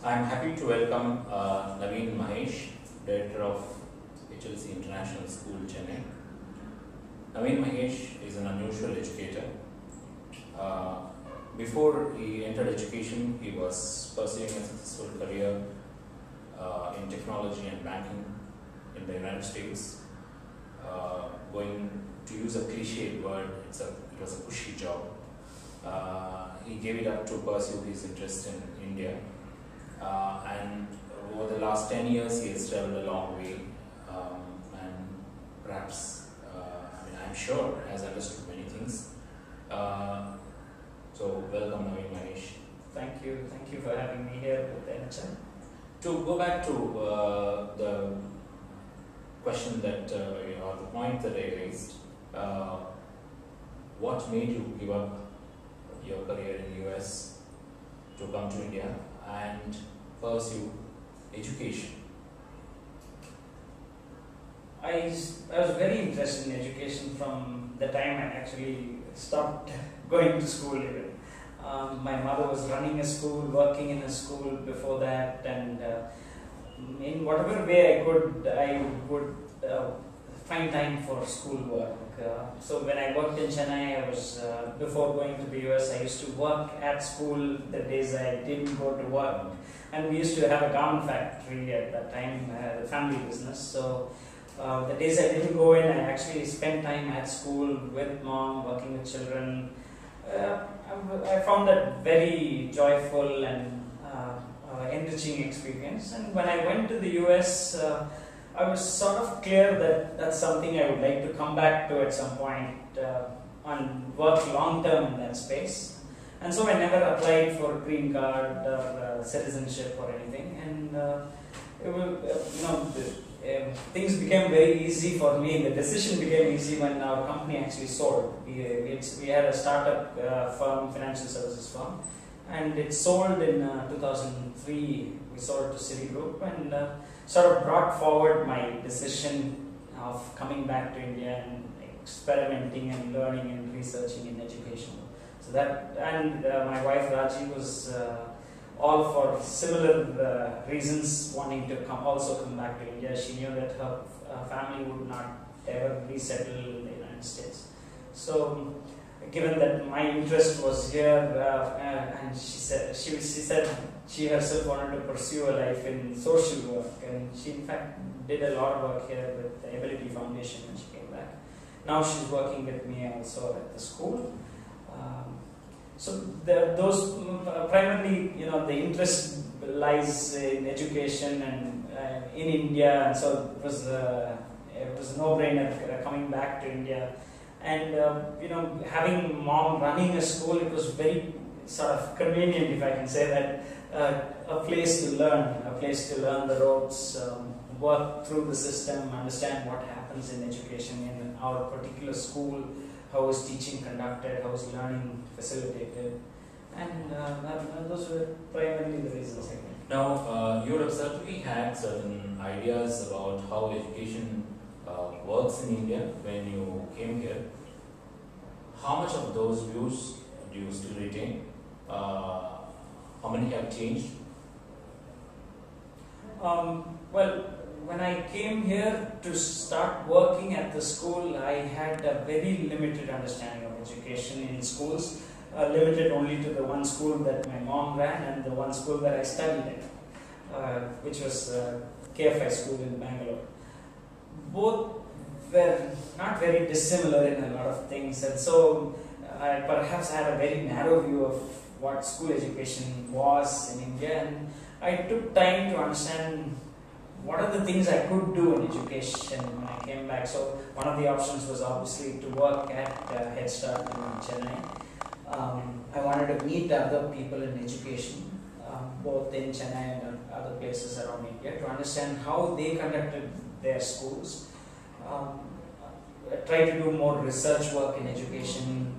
I'm happy to welcome Naveen Mahesh, Director of HLC International School, Chennai. Naveen Mahesh is an unusual educator. Before he entered education, he was pursuing a successful career in technology and banking in the United States. Going to use a cliched word, it was a cushy job. He gave it up to pursue his interest in India. And over the last 10 years, he has traveled a long way, and perhaps, I'm sure, has understood many things. So, welcome, Naveen Mahesh. Thank you for having me here with NHM. To go back to the question that, or the point that I raised, what made you give up your career in the US to come to India and pursue education? I was very interested in education from the time I actually stopped going to school even. My mother was running a school, working in a school before that, and in whatever way I would find time for school work. So when I worked in Chennai, I was before going to the US, I used to work at school the days I didn't go to work, and we used to have a garment factory at that time, the family business. So the days I didn't go in, I actually spent time at school with mom, working with children. I found that very joyful and enriching experience. And when I went to the US, I was sort of clear that that's something I would like to come back to at some point and work long term in that space. And so I never applied for a green card or citizenship or anything. And it will, things became very easy for me. The decision became easy when our company actually sold. We had a startup firm, financial services firm, and it sold in 2003. We sold to Citigroup, and sort of brought forward my decision of coming back to India and experimenting and learning and researching in education. So that, and my wife Raji was all for similar reasons, wanting to also come back to India. She knew that her family would not ever resettle in the United States. So, given that my interest was here, and she said she herself wanted to pursue a life in social work, and she in fact did a lot of work here with the Ability Foundation when she came back. Now she's working with me also at the school. So those primarily, the interest lies in education and in India, and so it was a no-brainer coming back to India. And having mom running a school, it was very sort of convenient, if I can say that, a place to learn the ropes, work through the system, understand what happens in education in our particular school, how is teaching conducted, how is learning facilitated, and those were primarily the reasons, I think. Now, you would have certainly had certain ideas about how education works in India when you came here. How much of those views do you still retain? How many have changed? Well, when I came here to start working at the school, I had a very limited understanding of education in schools, limited only to the one school that my mom ran and the one school that I studied in, which was KFI school in Bangalore. Both were not very dissimilar in a lot of things, and so I perhaps had a very narrow view of what school education was in India, and I took time to understand what are the things I could do in education when I came back. So one of the options was obviously to work at Headstart in Chennai. I wanted to meet other people in education, both in Chennai and other places around India, to understand how they conducted their schools. Try to do more research work in education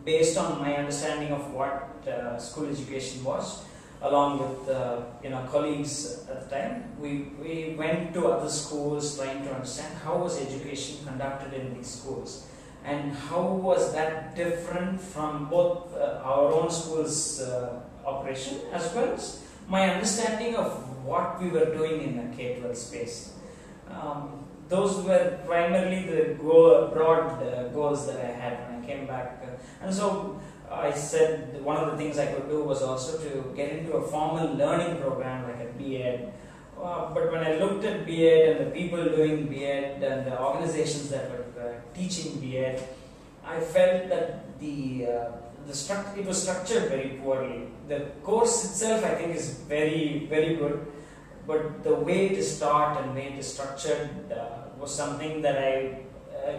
based on my understanding of what school education was. Along with colleagues at the time, we went to other schools trying to understand how was education conducted in these schools, and how was that different from both our own school's operation as well as my understanding of what we were doing in the K-12 space. Those were primarily the broad goals that I had when I came back. And so I said one of the things I could do was also to get into a formal learning program like a B.Ed. But when I looked at B.Ed and the people doing B.Ed and the organizations that were teaching B.Ed, I felt that it was structured very poorly. The course itself, I think, is very, very good, but the way it is taught and way it is structured was something that I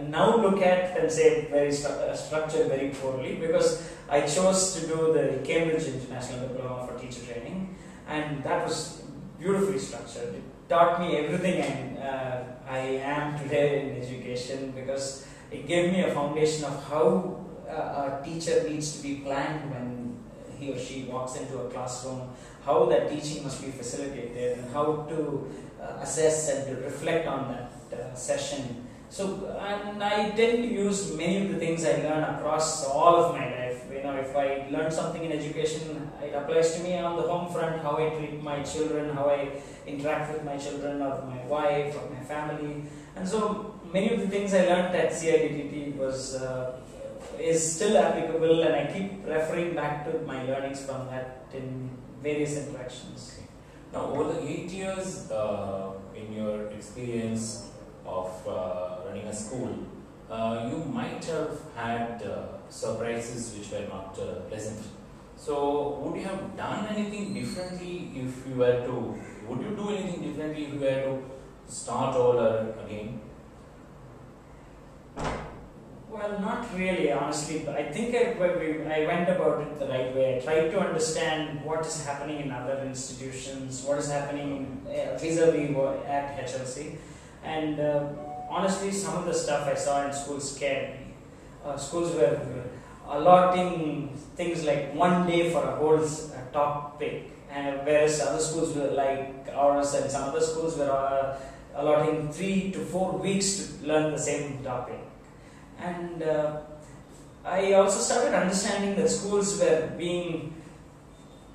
now look at and say very structured very poorly, because I chose to do the Cambridge International Diploma for Teacher Training, and that was beautifully structured. It taught me everything I am today in education, because it gave me a foundation of how a teacher needs to be planned when he or she walks into a classroom, how that teaching must be facilitated, and how to assess and to reflect on that session. So, and I tend to use many of the things I learn across all of my life. You know, if I learn something in education, it applies to me on the home front, how I treat my children, how I interact with my children or my wife or my family. And so many of the things I learned at CIDTT is still applicable, and I keep referring back to my learnings from that in various interactions. Okay. Now, over the 8 years in your experience of running a school, you might have had surprises which were not pleasant. So, would you have done anything differently if you were to? Would you do anything differently if you were to start all again? Well, not really, honestly. But I think I went about it the right way. I tried to understand what is happening in other institutions, what is happening vis-a-vis at HLC. And honestly, some of the stuff I saw in schools scared me. Schools were allotting things like 1 day for a whole topic, whereas other schools were like ours, and some other schools were allotting 3 to 4 weeks to learn the same topic. And I also started understanding that schools were being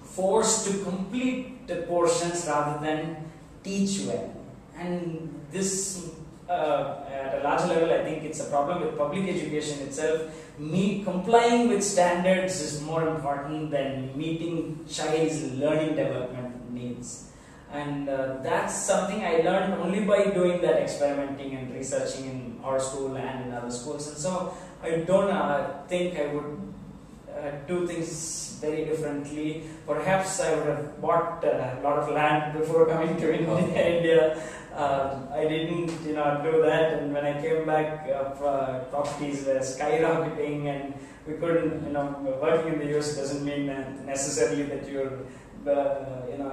forced to complete the portions rather than teach well. And this, at a larger level, I think it's a problem with public education itself. Complying with standards is more important than meeting child's learning development needs. And that's something I learned only by doing that experimenting and researching in our school and in other schools. And so I don't think I would do things very differently. Perhaps I would have bought a lot of land before coming to India. I didn't, do that. And when I came back, properties were skyrocketing, and we couldn't, working in the US doesn't mean necessarily that you're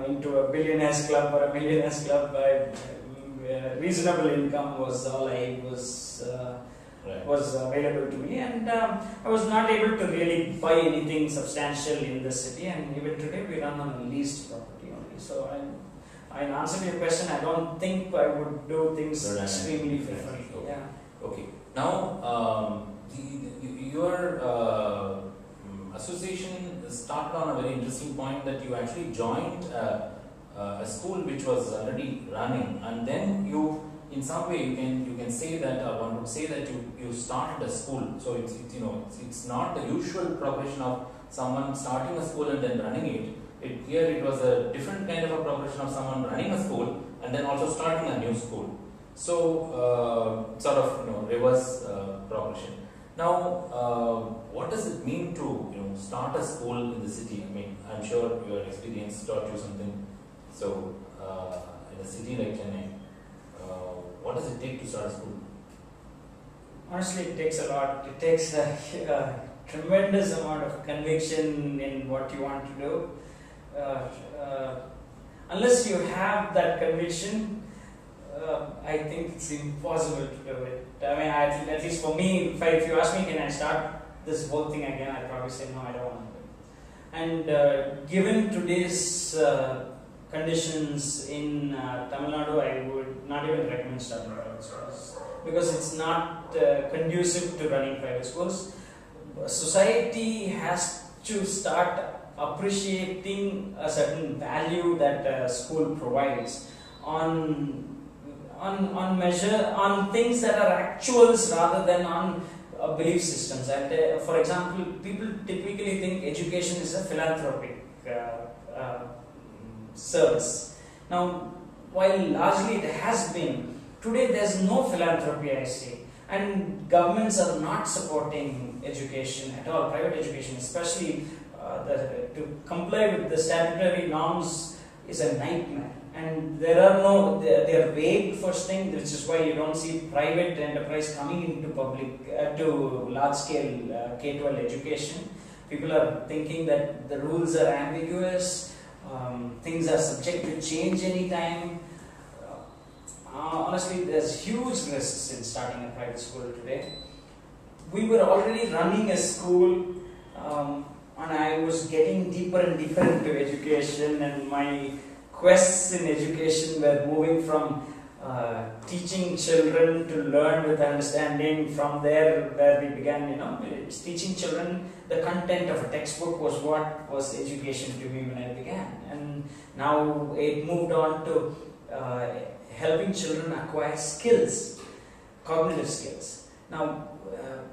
into a billionaires club or a millionaires club. Reasonable income was all I was available to me, and I was not able to really buy anything substantial in the city. And even today, we run on a leased property only. So, in answer to your question, I don't think I would do things extremely differently. Okay. Yeah. Okay. Now, your association started on a very interesting point, that you actually joined a school which was already running, and then you, in some way, you can say that, one would say that you started a school. So it's not the usual progression of someone starting a school and then running it. Here it was a different kind of a progression of someone running a school and then also starting a new school. So sort of reverse progression. Now, what does it mean to start a school in the city? I mean, I'm sure your experience taught you something. So in a city like Chennai, what does it take to start a school? Honestly, it takes a lot. It takes a tremendous amount of conviction in what you want to do. Unless you have that conviction, I think it's impossible to do it. I mean, at least for me, if you ask me, can I start this whole thing again, I'd probably say no, I don't want to. And given today's conditions in Tamil Nadu, I would not even recommend starting private schools, because it's not conducive to running private schools. Society has to start appreciating a certain value that school provides on things that are actuals rather than on belief systems. And for example, people typically think education is a philanthropic service. Now, while largely it has been, today there's no philanthropy, I say, and governments are not supporting education at all, private education especially. To comply with the statutory norms is a nightmare, and they are vague, first thing, which is why you don't see private enterprise coming into to large scale K-12 education. People are thinking that the rules are ambiguous, things are subject to change anytime. Honestly, there's huge risks in starting a private school today. We were already running a school, and I was getting deeper and deeper into education, and my quests in education were moving from teaching children to learn with understanding. From there, where we began, it's teaching children the content of a textbook was what was education to me when I began, and now it moved on to helping children acquire skills, cognitive skills. Now,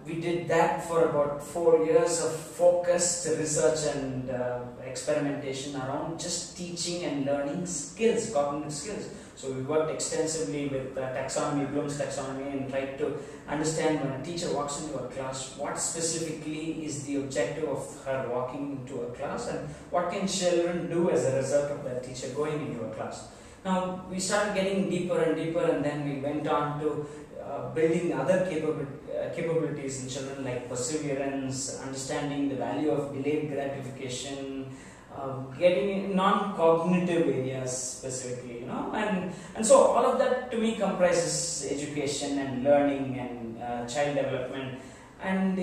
we did that for about 4 years of focused research and experimentation around just teaching and learning skills, cognitive skills. So we worked extensively with taxonomy, Bloom's taxonomy, and tried to understand when a teacher walks into a class, what specifically is the objective of her walking into a class, and what can children do as a result of that teacher going into a class. Now, we started getting deeper and deeper, and then we went on to building other capabilities in children, like perseverance, understanding the value of delayed gratification, getting in non-cognitive areas specifically, and so all of that to me comprises education and learning and child development. And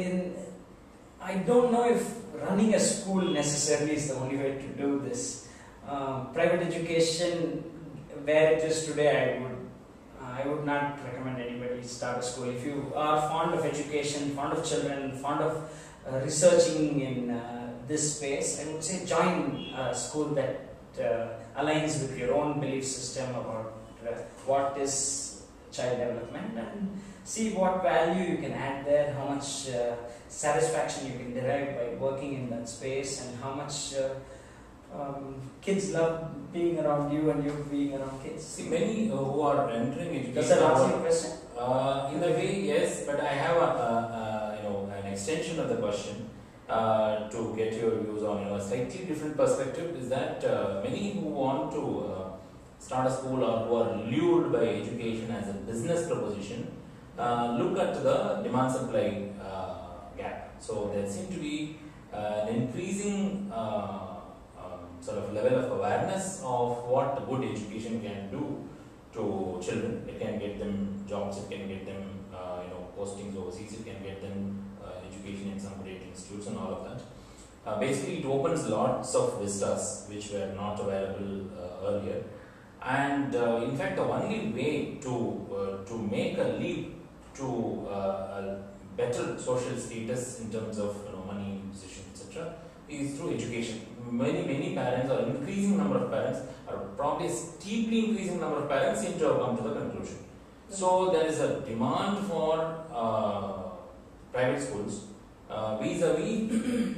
I don't know if running a school necessarily is the only way to do this. Private education, where it is today, I would not recommend anybody start a school. If you are fond of education, fond of children, fond of researching in this space, I would say join a school that aligns with your own belief system about what is child development, and see what value you can add there, how much satisfaction you can derive by working in that space, and how much kids love being around you and you being around kids. See, many who are entering education. Does that answer your question? In a way, yes, but I have an extension of the question to get your views on a slightly different perspective. Is that many who want to start a school or who are lured by education as a business proposition look at the demand supply gap. So there seems to be an increasing sort of level of awareness of what good education can do to children. It can get them jobs, it can get them postings overseas, it can get them education in some great institutes and all of that. Basically, it opens lots of vistas which were not available earlier. And in fact, the only way to make a leap to a better social status in terms of money, position, etc., is through education. Many parents, or increasing number of parents, or probably a steeply increasing number of parents, seem to have come to the conclusion. So there is a demand for private schools vis-a-vis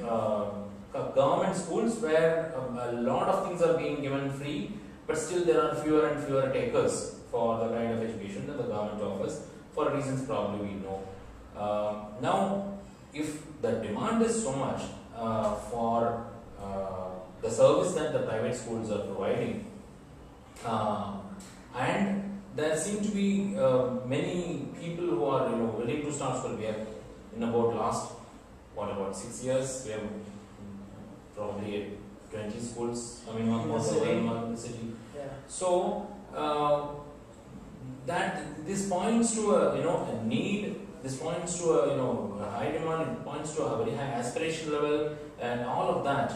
government schools, where a lot of things are being given free, but still there are fewer and fewer takers for the kind of education that the government offers, for reasons probably we know. Now, if the demand is so much for the service that the private schools are providing, and there seem to be many people who are willing to start school. We have in about 6 years, we have probably 20 schools coming up in the city. Yeah. So that this points to a need. This points to a high demand. It points to a very high aspiration level, and all of that.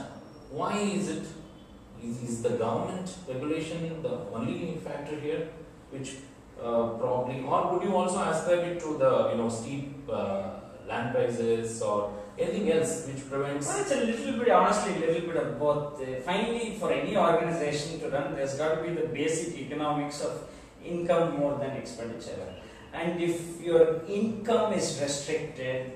Why is it? Is the government regulation the only factor here, which probably, or would you also ascribe it to the steep land prices, or anything else which prevents? Well, it's a little bit, honestly, a little bit of both. Finally, for any organization to run, there's got to be the basic economics of income more than expenditure. And if your income is restricted,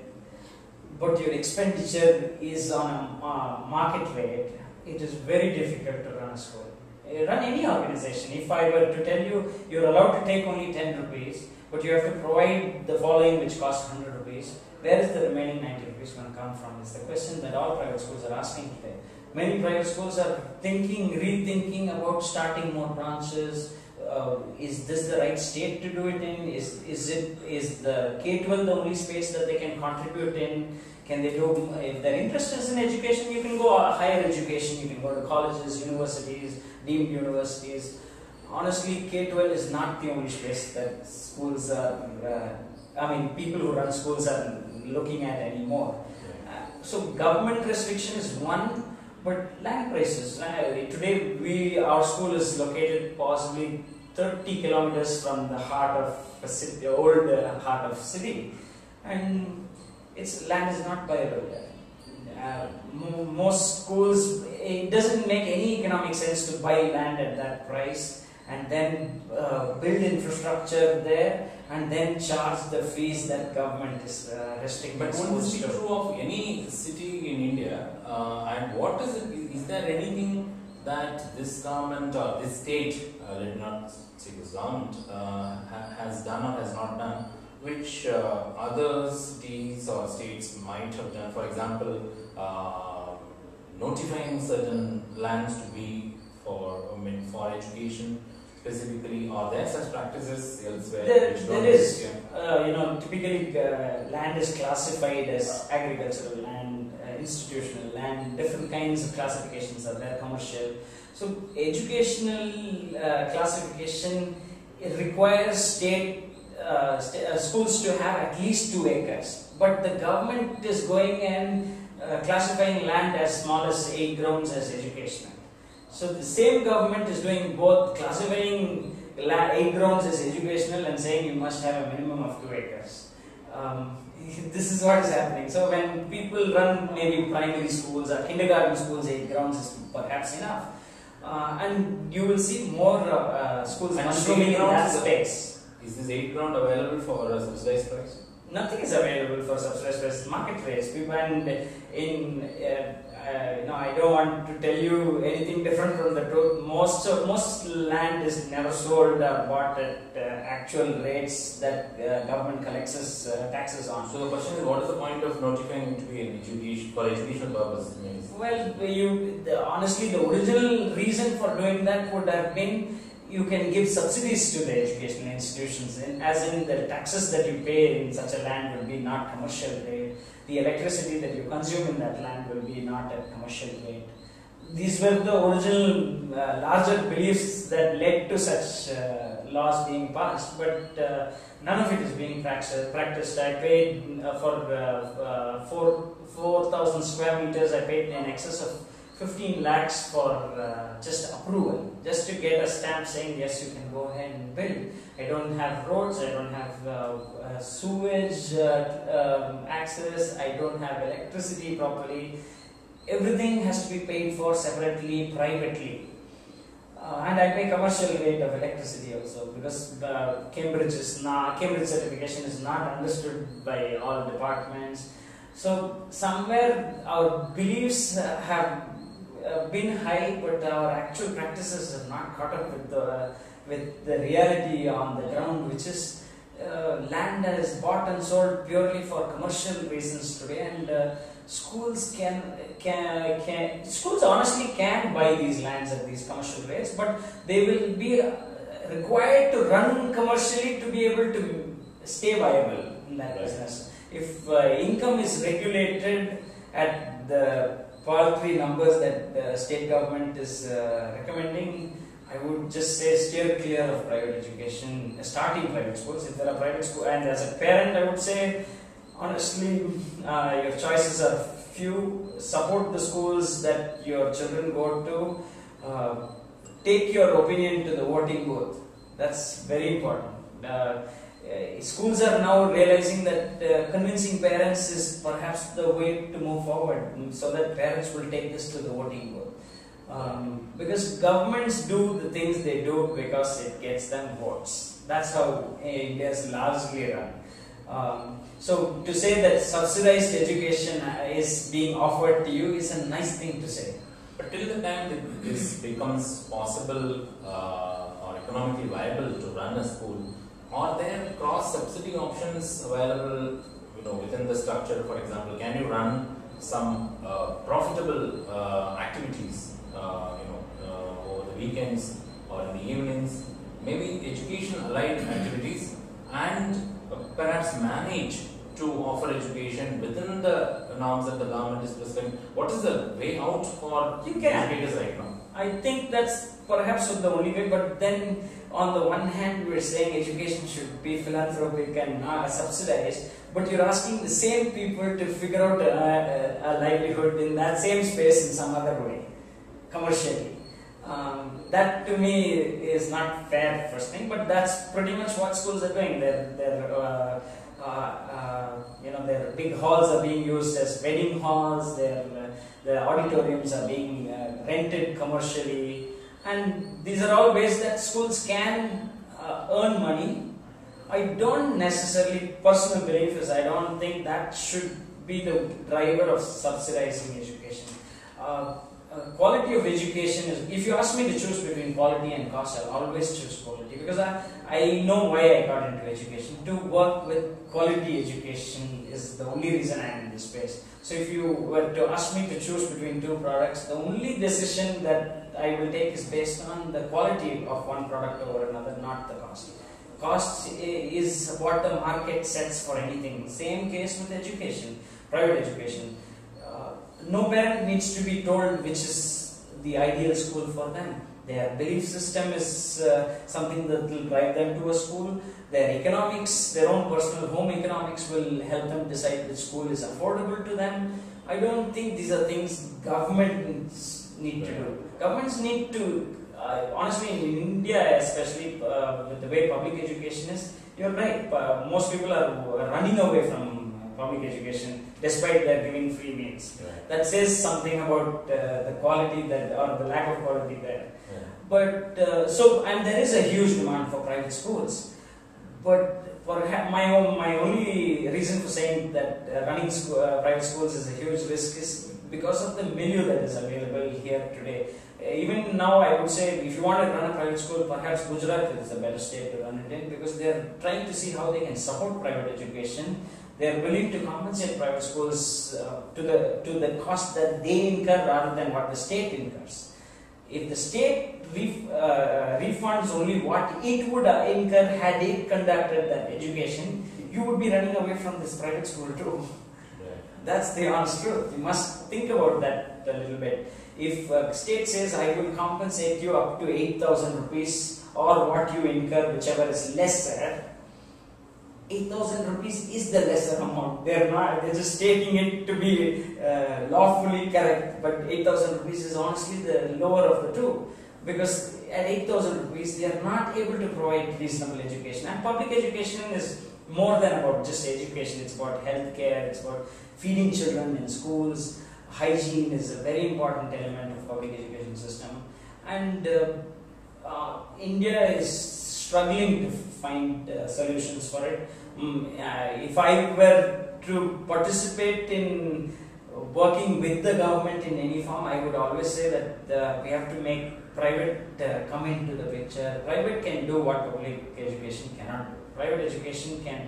but your expenditure is on a market rate, it is very difficult to run a school. Run any organization. If I were to tell you, you're allowed to take only 10 rupees, but you have to provide the following which costs 100 rupees, where is the remaining 90 rupees going to come from? Is the question that all private schools are asking today. Many private schools are rethinking about starting more branches. Is this the right state to do it in? Is the K-12 the only space that they can contribute in? Can they do, if their interest is in education, you can go higher education, you can go to colleges, universities, deemed universities. Honestly, K-12 is not the only space that schools are, people who run schools are looking at anymore. So government restriction is one, but land prices. Today, our school is located possibly 30 kilometers from the heart of a city, the old heart of city, and its land is not viable there. Most schools, it doesn't make any economic sense to buy land at that price and then build infrastructure there and then charge the fees that government is restricting. But wouldn't this be true of any city in India? And what is it? Is there anything that this government or this state, let me not say this government, has done or has not done, which other cities or states might have done? For example, notifying certain lands to be for education specifically. Are there such practices elsewhere? There is. Yeah. Typically land is classified as agricultural land, institutional land. Different kinds of classifications are there. Commercial. So educational classification, it requires schools to have at least 2 acres. But the government is going and classifying land as small as 8 grounds as educational. So the same government is doing both, classifying 8 grounds as educational and saying you must have a minimum of 2 acres. This is what is happening. So when people run maybe primary schools or kindergarten schools, 8 grounds is perhaps enough. And you will see more schools mushrooming in that space. Is this 8 ground available for a subsidized price? Nothing is available for subsidized price. Market rates. I don't want to tell you anything different from the truth. Most land is never sold or bought at actual rates that government collects taxes on. So the question is, what is the point of notifying it to be an education for educational purposes? Well, honestly, the original reason for doing that would have been you can give subsidies to the educational institutions, as in the taxes that you pay in such a land will be not commercial rate. The electricity that you consume in that land will be not at commercial rate. These were the original larger beliefs that led to such laws being passed, but none of it is being practiced. I paid for 4,000 square meters, I paid in excess of 15 lakhs for just approval, just to get a stamp saying yes, you can go ahead and build. I don't have roads, I don't have sewage access, I don't have electricity properly. Everything has to be paid for separately, privately. And I pay commercial rate of electricity also, because Cambridge certification is not understood by all departments. So somewhere our beliefs have been high, but our actual practices have not caught up with the reality on the ground, which is land that is bought and sold purely for commercial reasons today, and schools schools honestly can buy these lands at these commercial rates, but they will be required to run commercially to be able to stay viable in that business. If income is regulated at the paltry numbers that the state government is recommending, I would just say steer clear of private education, starting private schools. If there are private schools, and as a parent, I would say, honestly, your choices are few. Support the schools that your children go to. Take your opinion to the voting booth. That's very important. schools are now realizing that convincing parents is perhaps the way to move forward, so that parents will take this to the voting booth. Because governments do the things they do because it gets them votes. That's how India is largely run. So to say that subsidized education is being offered to you is a nice thing to say. But till the time that this becomes possible or economically viable to run a school, are there cross-subsidy options available, within the structure? For example, can you run some profitable activities, over the weekends or in the evenings, maybe education-aligned activities, and perhaps manage to offer education within the norms that the government is prescribing? What is the way out for educators right now? I think that's perhaps the only way, but then on the one hand we're saying education should be philanthropic and subsidized, but you're asking the same people to figure out a livelihood in that same space in some other way, commercially. That to me is not fair, first thing, but that's pretty much what schools are doing. Their big halls are being used as wedding halls, the auditoriums are being rented commercially, and these are all ways that schools can earn money. I don't necessarily, personal belief is I don't think that should be the driver of subsidizing education. Quality of education is, if you ask me to choose between quality and cost, I'll always choose quality, because I know why I got into education. To work with quality education is the only reason I'm in this space. So if you were to ask me to choose between two products, the only decision that I will take is based on the quality of one product over another, not the cost. Cost is what the market sets for anything. Same case with education, private education. No parent needs to be told which is the ideal school for them. Their belief system is something that will drive them to a school. Their economics, their own personal home economics will help them decide which school is affordable to them. I don't think these are things governments need to do. Governments need to, honestly in India especially, with the way public education is, you're right, most people are running away from public education despite their giving free meals. Right. That says something about the quality or the lack of quality there. Yeah. But and there is a huge demand for private schools. But my only reason for saying that running private schools is a huge risk is because of the milieu that is available here today. Even now, I would say, if you want to run a private school, perhaps Gujarat is the better state to run it in, because they are trying to see how they can support private education. They are willing to compensate private schools to the cost that they incur rather than what the state incurs. If the state refunds only what it would incur had it conducted that education, you would be running away from this private school too. Right. That's the honest truth. You must think about that a little bit. If state says, I will compensate you up to 8,000 rupees or what you incur, whichever is lesser, 8,000 rupees is the lesser amount. They're just taking it to be lawfully correct, but 8,000 rupees is honestly the lower of the two, because at 8,000 rupees they are not able to provide reasonable education. And public education is more than about just education. It's about healthcare, it's about feeding children in schools. Hygiene is a very important element of public education system, and India is struggling to find solutions for it. If I were to participate in working with the government in any form, I would always say that we have to make private come into the picture. Private can do what public education cannot do. Private education can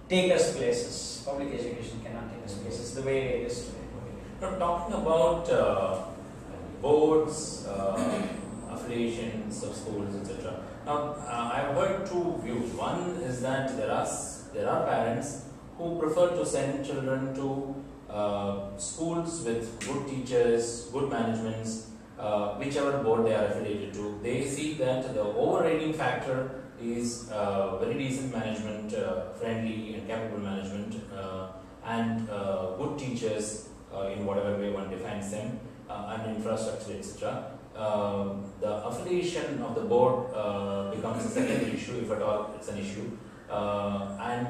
take us places. Public education cannot take us places the way it is today. Now, talking about boards, affiliations of schools, etc. Now, I've heard two views. One is that there are parents who prefer to send children to schools with good teachers, good managements, whichever board they are affiliated to. They see that the overriding factor is very decent management, friendly and capable management, and good teachers in whatever way one defines them, and infrastructure, etc. The affiliation of the board becomes a secondary issue, if at all it's an issue. And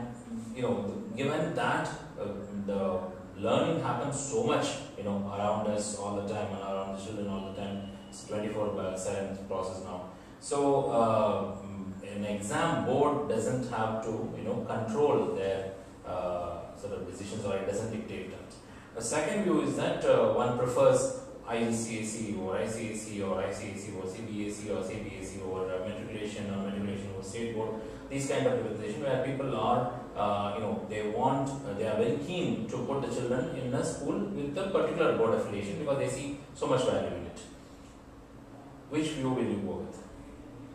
given that the learning happens so much around us all the time and around the children all the time, it's 24/7 process now. So an exam board doesn't have to control their sort of decisions, or it doesn't dictate that. The second view is that one prefers IGCSE or ICSE or ICSE or CBSE or CBSE or matriculation or state board. These kind of representation where people are, they are very keen to put the children in a school with a particular board affiliation because they see so much value in it. Which view will you go with?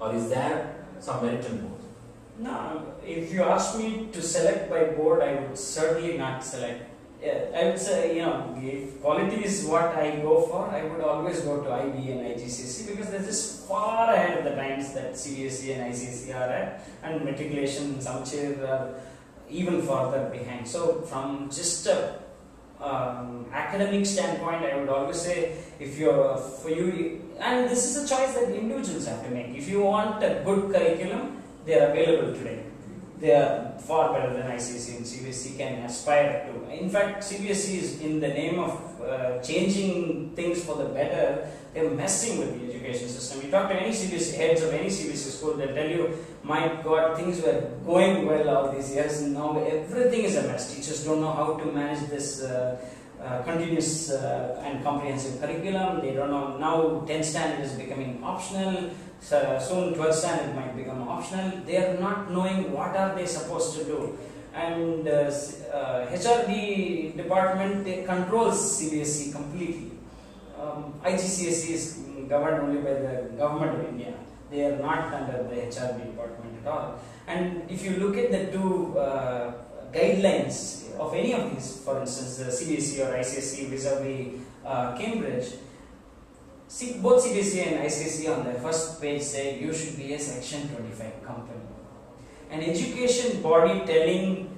Or is there some merit in both? No, if you ask me to select by board, I would certainly not select. I would say, if quality is what I go for, I would always go to IB and IGCSE because they're just far ahead of the times that CBSE and ICSE are at, and matriculation and Samchir are even further behind. So, from just a academic standpoint, I would always say, for you, and this is a choice that individuals have to make. If you want a good curriculum, they are available today. They are far better than ICSE and CBSE can aspire to. In fact, CBSE is, in the name of changing things for the better, they're messing with the education system. You talk to any CBSE heads of any CBSE school, they'll tell you, my God, things were going well all these years, and now everything is a mess. Teachers don't know how to manage this continuous and comprehensive curriculum. They don't know, now 10th standard is becoming optional. Soon 12th standard might become optional. They are not knowing what are they supposed to do. And HRD department, they controls CBSE completely. IGCSE is governed only by the government of India. They are not under the HRD department at all. And if you look at the two guidelines of any of these, for instance, the CBSE or ICSE vis-a-vis Cambridge, both CBSE and ICSE on their first page say you should be a Section 25 company. An education body telling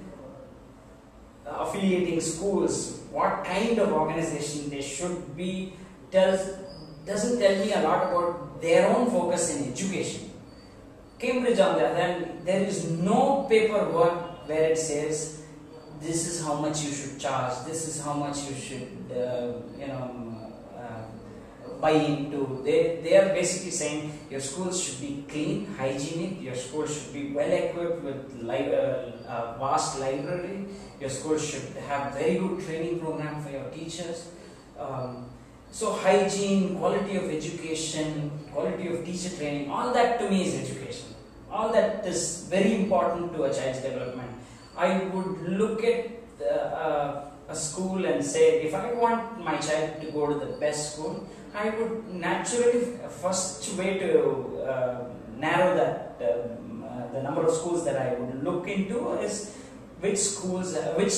affiliating schools what kind of organization they should be doesn't tell me a lot about their own focus in education. Cambridge, on the other hand, there is no paperwork where it says this is how much you should charge, this is how much you should buy into. They are basically saying your schools should be clean, hygienic, your school should be well equipped with a vast library, your school should have very good training program for your teachers. So hygiene, quality of education, quality of teacher training, all that to me is education. All that is very important to a child's development. I would look at a school and say, if I want my child to go to the best school, I would naturally, first way to narrow that, the number of schools that I would look into is which schools, which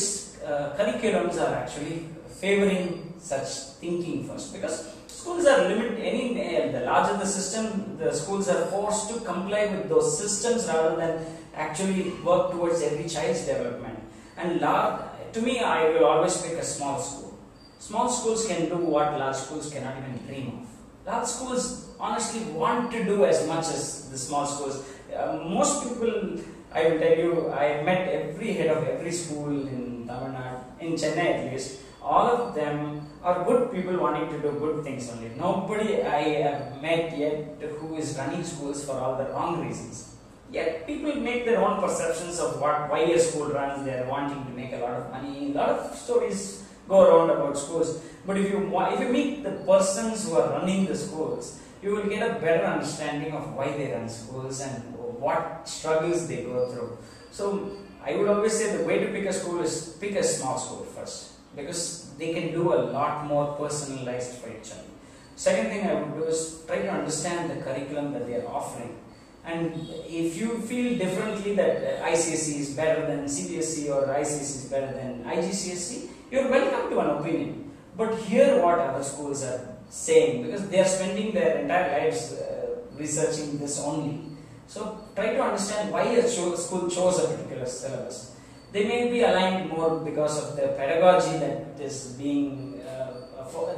curriculums are actually favoring such thinking first, because schools are limited. The larger the system, the schools are forced to comply with those systems rather than actually work towards every child's development. And to me, I will always pick a small school. Small schools can do what large schools cannot even dream of. Large schools honestly want to do as much as the small schools. Most people, I will tell you, I met every head of every school in Tamil Nadu, in Chennai at least. All of them are good people wanting to do good things only. Nobody I have met yet who is running schools for all the wrong reasons. Yet people make their own perceptions of why a school runs. They are wanting to make a lot of money. A lot of stories go around about schools. But if you meet the persons who are running the schools, you will get a better understanding of why they run schools and what struggles they go through. So I would always say the way to pick a school is pick a small school first, because they can do a lot more personalized for each child. Second thing I would do is try to understand the curriculum that they are offering. And if you feel differently that ICSE is better than CBSE or ICSE is better than IGCSE, you're welcome to an opinion. But hear what other schools are saying, because they are spending their entire lives researching this only. So try to understand why a school chose a particular syllabus. They may be aligned more because of the pedagogy that is being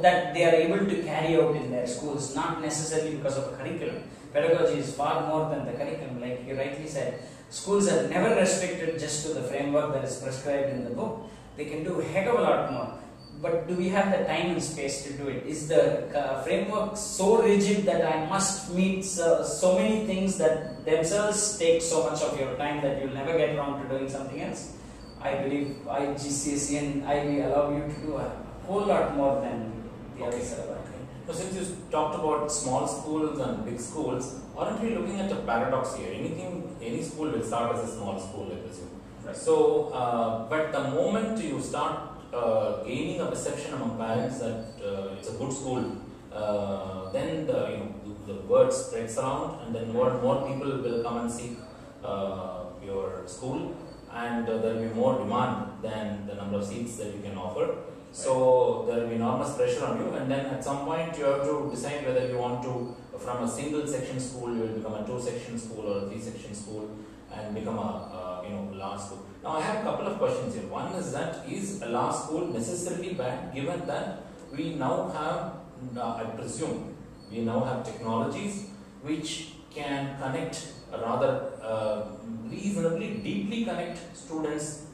that they are able to carry out in their schools, not necessarily because of a curriculum. Pedagogy is far more than the curriculum. Like you rightly said, schools are never restricted just to the framework that is prescribed in the book. They can do a heck of a lot more. But do we have the time and space to do it? Is the framework so rigid that I must meet so many things that themselves take so much of your time that you'll never get around to doing something else? I believe GCSE and IB allow you to do a whole lot more than the others are. So since you talked about small schools and big schools, aren't we looking at a paradox here? Any school will start as a small school, I presume. Right. So, but the moment you start gaining a perception among parents that it's a good school, then the word spreads around, and then more people will come and seek your school, and there will be more demand than the number of seats that you can offer. So there will be enormous pressure on you, and then at some point you have to decide whether you want to, from a single section school, you will become a 2-section school or a 3-section school, and become a large school. Now I have a couple of questions here. One is that, is a large school necessarily bad, given that we now have, I presume, we now have technologies which can connect, rather reasonably deeply connect students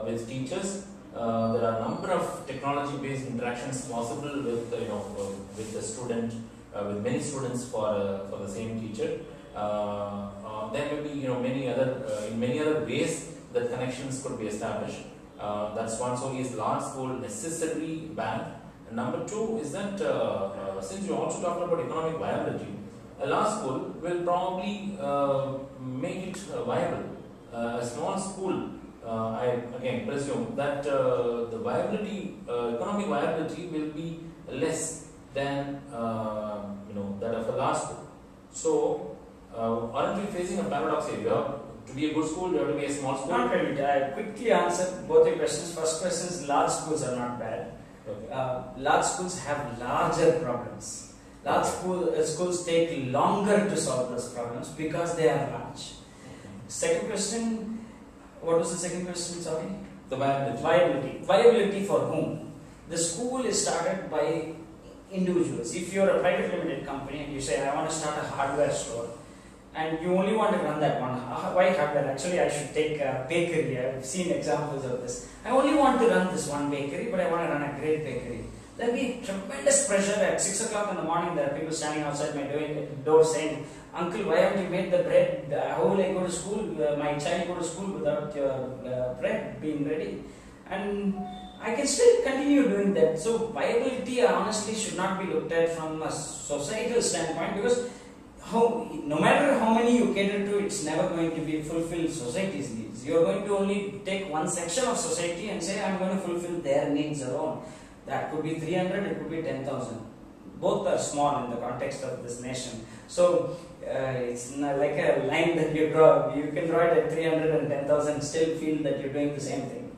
with teachers. There are a number of technology-based interactions possible with with the student, with many students for the same teacher. There may be many other ways that connections could be established. That's one. So is large school necessarily bad? And number two is that since you also talked about economic viability, a large school will probably make it viable. A small school, I again presume that the viability, economic viability, will be less than that of a large school. So, aren't we facing a paradox here? You have to be a good school, you have to be a small school. Not really. I quickly answer both your questions. First question is, large schools are not bad. Okay. Large schools have larger problems. Large schools take longer to solve those problems because they are large. Second question, what was the second question, sorry? The viability. Viability. Viability for whom? The school is started by individuals. If you are a private limited company and you say, I want to start a hardware store, and you only want to run that one, why hardware? Actually, I should take a bakery. I've seen examples of this. I only want to run this one bakery, but I want to run a great bakery. There will be tremendous pressure at 6 o'clock in the morning. There are people standing outside my door saying, Uncle, why haven't you made the bread? How will I go to school? My child go to school without your bread being ready. And I can still continue doing that. So viability honestly should not be looked at from a societal standpoint, because no matter how many you cater to, it's never going to be fulfill society's needs. You are going to only take one section of society and say, I'm going to fulfill their needs alone. That could be 300, it could be 10,000. Both are small in the context of this nation. So it's not like a line that you draw. You can draw it at 300 and 10,000, still feel that you're doing the same thing.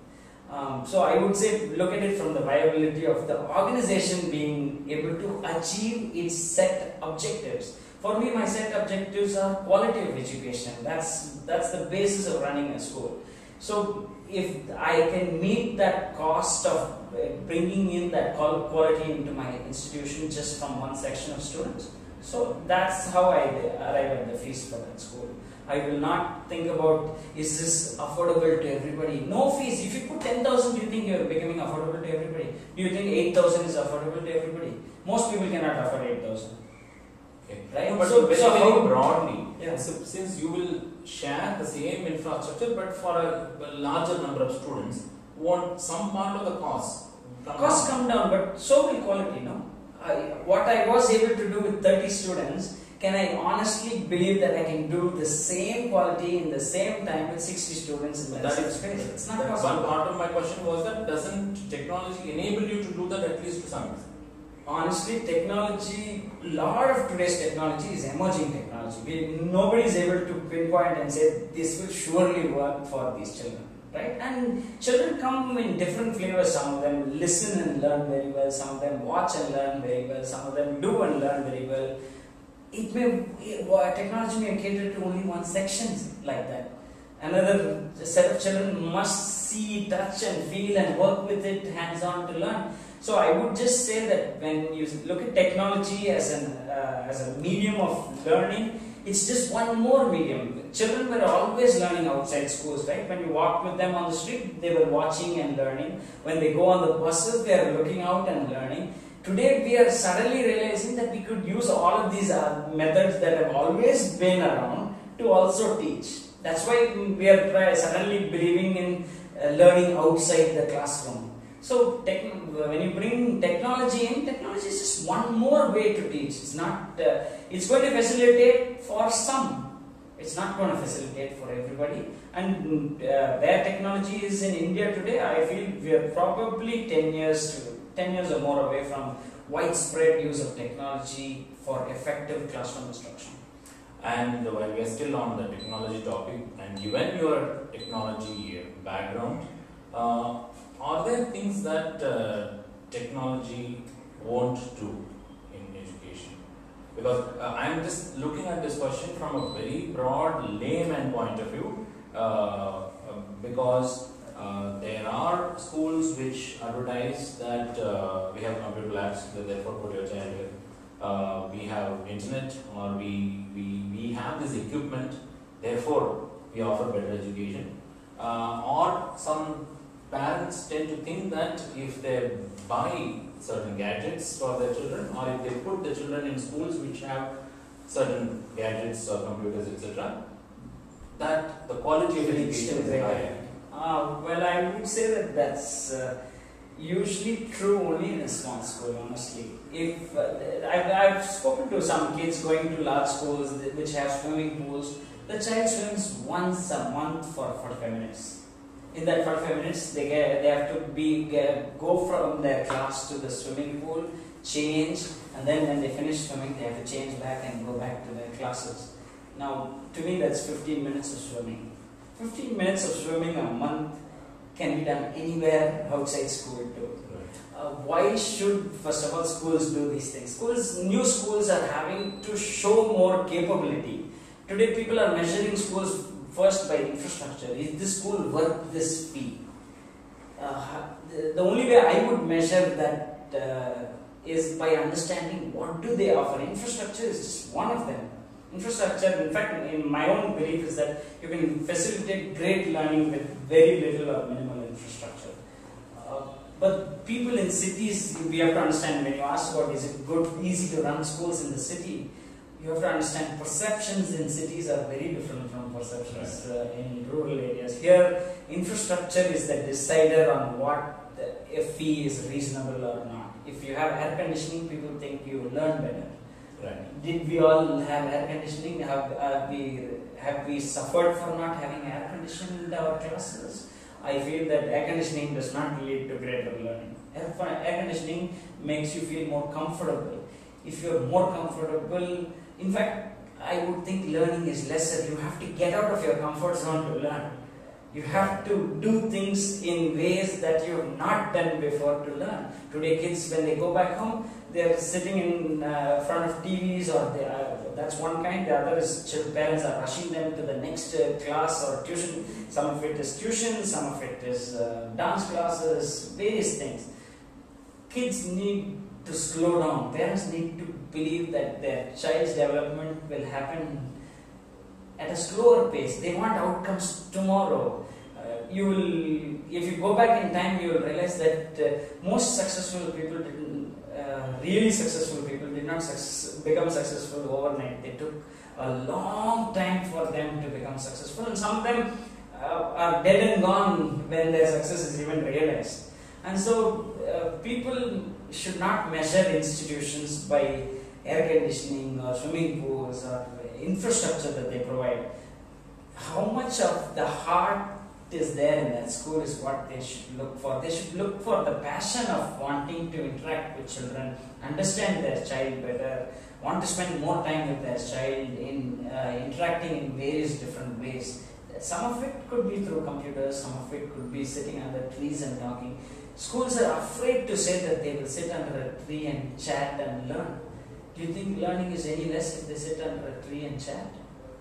So I would say, look at it from the viability of the organization being able to achieve its set objectives. For me, my set objectives are quality of education. That's the basis of running a school. So if I can meet that cost of bringing in that quality into my institution just from one section of students, so that's how I arrive at the fees for that school. I will not think about, is this affordable to everybody? No fees. If you put 10,000, do you think you're becoming affordable to everybody? Do you think 8,000 is affordable to everybody? Most people cannot afford 8,000. Okay. Right? No, but so very broadly, yeah. So since you will share the same infrastructure, but for a larger number of students, won't some part of the cost come down, but so will quality, no? What I was able to do with 30 students, can I honestly believe that I can do the same quality in the same time with 60 students in the same space? It's not possible. One part of my question was that, doesn't technology enable you to do that at least to some extent? Honestly, technology, a lot of today's technology is emerging technology. Nobody is able to pinpoint and say this will surely work for these children, right? And children come in different flavors. Some of them listen and learn very well. Some of them watch and learn very well. Some of them do and learn very well. Technology may cater to only one section like that. Another set of children must see, touch and feel and work with it hands-on to learn. So I would just say that when you look at technology as a medium of learning, it's just one more medium. Children were always learning outside schools, right? When you walk with them on the street, they were watching and learning. When they go on the buses, they are looking out and learning. Today we are suddenly realizing that we could use all of these methods that have always been around to also teach. That's why we are suddenly believing in learning outside the classroom. So when you bring technology in, technology is just one more way to teach. It's not. It's going to facilitate for some. It's not going to facilitate for everybody. And where technology is in India today, I feel we are probably 10 years or more away from widespread use of technology for effective classroom instruction. And while we are still on the technology topic, and given your technology background, are there things that technology won't do in education? Because I am just looking at this question from a very broad layman point of view, because there are schools which advertise that we have computer labs, therefore put your child here. We have internet, or we have this equipment, therefore we offer better education. Or some parents tend to think that if they buy certain gadgets for their children, or if they put the children in schools which have certain gadgets or computers, etc., that the quality of education is higher. Well, I would say that that's usually true only in a small school, honestly. If I've spoken to some kids going to large schools which have swimming pools, the child swims once a month for 45 minutes. In that 45 minutes, they have to go from their class to the swimming pool, change, and then when they finish swimming, they have to change back and go back to their classes. Now, to me, that's 15 minutes of swimming. 15 minutes of swimming a month can be done anywhere outside school too. Why should, first of all, schools do these things? New schools are having to show more capability. Today, people are measuring schools first by infrastructure. Is this school worth this fee? The only way I would measure that is by understanding what do they offer. Infrastructure is just one of them. Infrastructure, in fact, in my own belief, is that you can facilitate great learning with very little or minimal infrastructure. But people in cities, we have to understand, when you ask about is it good, easy to run schools in the city, you have to understand perceptions in cities are very different from perceptions in rural areas. Here, infrastructure is the decider on what a fee is reasonable or not. If you have air conditioning, people think you learn better. Right. Did we all have air conditioning? Have we suffered for not having air conditioning in our classes? I feel that air conditioning does not lead to greater learning. Air conditioning makes you feel more comfortable. If you're more comfortable, in fact, I would think learning is lesser. You have to get out of your comfort zone to learn. You have to do things in ways that you have not done before to learn. Today, kids, when they go back home, they're sitting in front of TVs, or that's one kind. The other is parents are rushing them to the next class or tuition. Some of it is tuition, some of it is dance classes, various things. Kids need to slow down. Parents need to believe that their child's development will happen at a slower pace. They want outcomes tomorrow. If you go back in time, you will realize that most successful people really successful people did not become successful overnight. They took a long time for them to become successful, and some of them are dead and gone when their success is even realized. And so people should not measure institutions by air conditioning or swimming pools or infrastructure that they provide. How much of the heart is there in that school is what they should look for. They should look for the passion of wanting to interact with children, understand their child better, want to spend more time with their child in interacting in various different ways. Some of it could be through computers, some of it could be sitting under trees and talking. Schools are afraid to say that they will sit under a tree and chat and learn. Do you think learning is any less if they sit under a tree and chat?